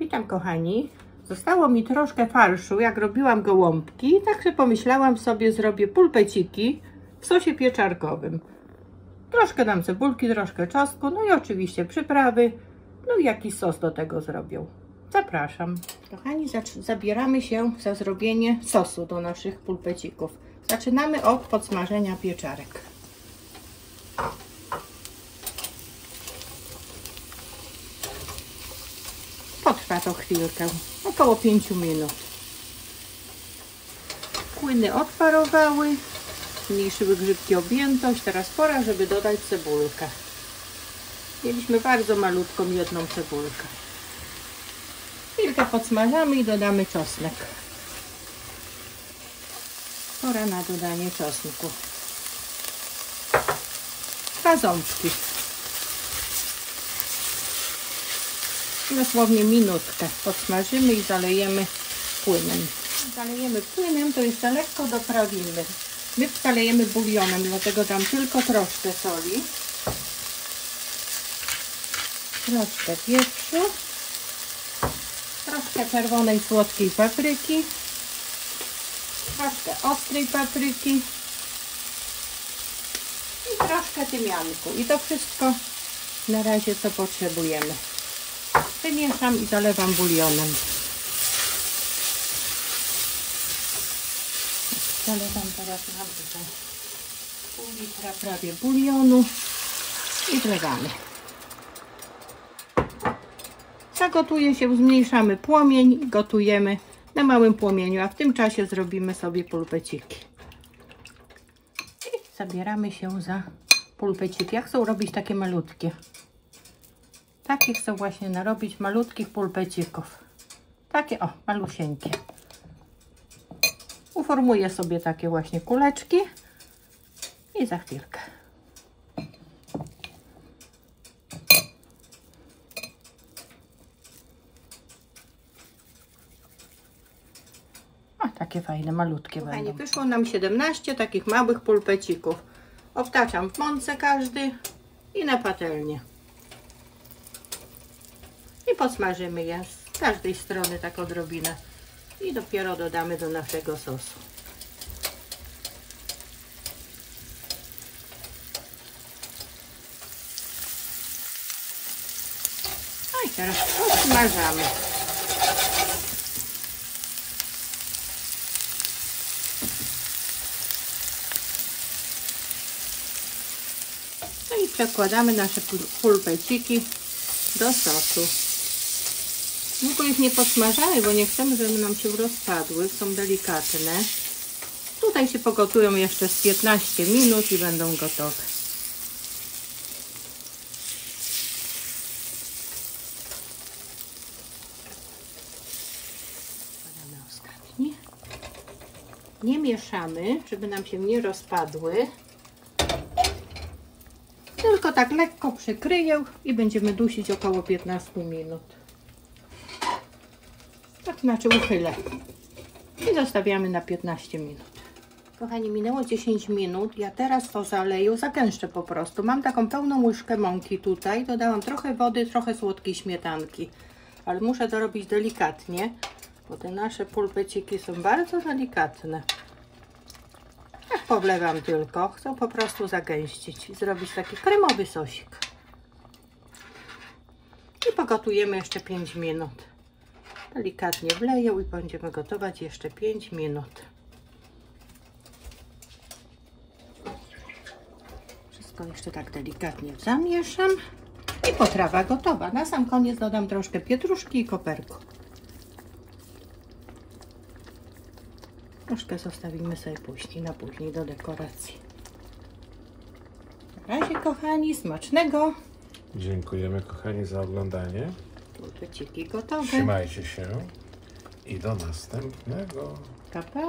Witam kochani. Zostało mi troszkę farszu, jak robiłam gołąbki, także pomyślałam sobie, zrobię pulpeciki w sosie pieczarkowym. Troszkę dam cebulki, troszkę czosnku, no i oczywiście przyprawy, no i jakiś sos do tego zrobię. Zapraszam. Kochani, zabieramy się za zrobienie sosu do naszych pulpecików. Zaczynamy od podsmażenia pieczarek. Potrwa to chwilkę, około 5 minut. Płyny odparowały, zmniejszyły grzybki objętość. Teraz pora, żeby dodać cebulkę. Mieliśmy bardzo malutką jedną cebulkę. Chwilkę podsmażamy i dodamy czosnek. Pora na dodanie czosnku. 2 ząbki. Dosłownie minutkę podsmażymy i zalejemy płynem. Zalejemy płynem, to jeszcze lekko doprawimy. My zalejemy bulionem, dlatego dam tylko troszkę soli, troszkę pieprzu, troszkę czerwonej słodkiej papryki, troszkę ostrej papryki i troszkę tymianku. I to wszystko na razie co potrzebujemy. Wymieszam i zalewam bulionem. Zalewam teraz na tutaj pół litra prawie bulionu i wlewamy. Zagotuje się, zmniejszamy płomień i gotujemy na małym płomieniu, a w tym czasie zrobimy sobie pulpeciki. I zabieramy się za pulpeciki. Ja chcę robić takie malutkie. Takie chcę właśnie narobić malutkich pulpecików. Takie o, malusieńkie. Uformuję sobie takie właśnie kuleczki i za chwilkę. O, takie fajne, malutkie będą. Wyszło nam 17 takich małych pulpecików. Obtaczam w mące każdy i na patelnię. I podsmażymy je z każdej strony tak odrobinę. I dopiero dodamy do naszego sosu. No i teraz podsmażamy. No i przekładamy nasze pulpeciki do sosu. Długo ich nie podsmażamy, bo nie chcemy, żeby nam się rozpadły. Są delikatne. Tutaj się pogotują jeszcze z 15 minut i będą gotowe. Podamy ostatni. Nie mieszamy, żeby nam się nie rozpadły. Tylko tak lekko przykryję i będziemy dusić około 15 minut. Tak znaczy uchylę i zostawiamy na 15 minut. Kochani, minęło 10 minut. Ja teraz to zaleję, zagęszczę po prostu. Mam taką pełną łyżkę mąki tutaj. Dodałam trochę wody, trochę słodkiej śmietanki. Ale muszę to robić delikatnie, bo te nasze pulpeciki są bardzo delikatne. Tak powlewam tylko. Chcę po prostu zagęścić i zrobić taki kremowy sosik. I pogotujemy jeszcze 5 minut. Delikatnie wleję i będziemy gotować jeszcze 5 minut. Wszystko jeszcze tak delikatnie zamieszam i potrawa gotowa. Na sam koniec dodam troszkę pietruszki i koperku. Troszkę zostawimy sobie później do dekoracji. Na razie kochani, smacznego! Dziękujemy kochani za oglądanie. Pulpeciki gotowe. Trzymajcie się i do następnego. Pa, pa.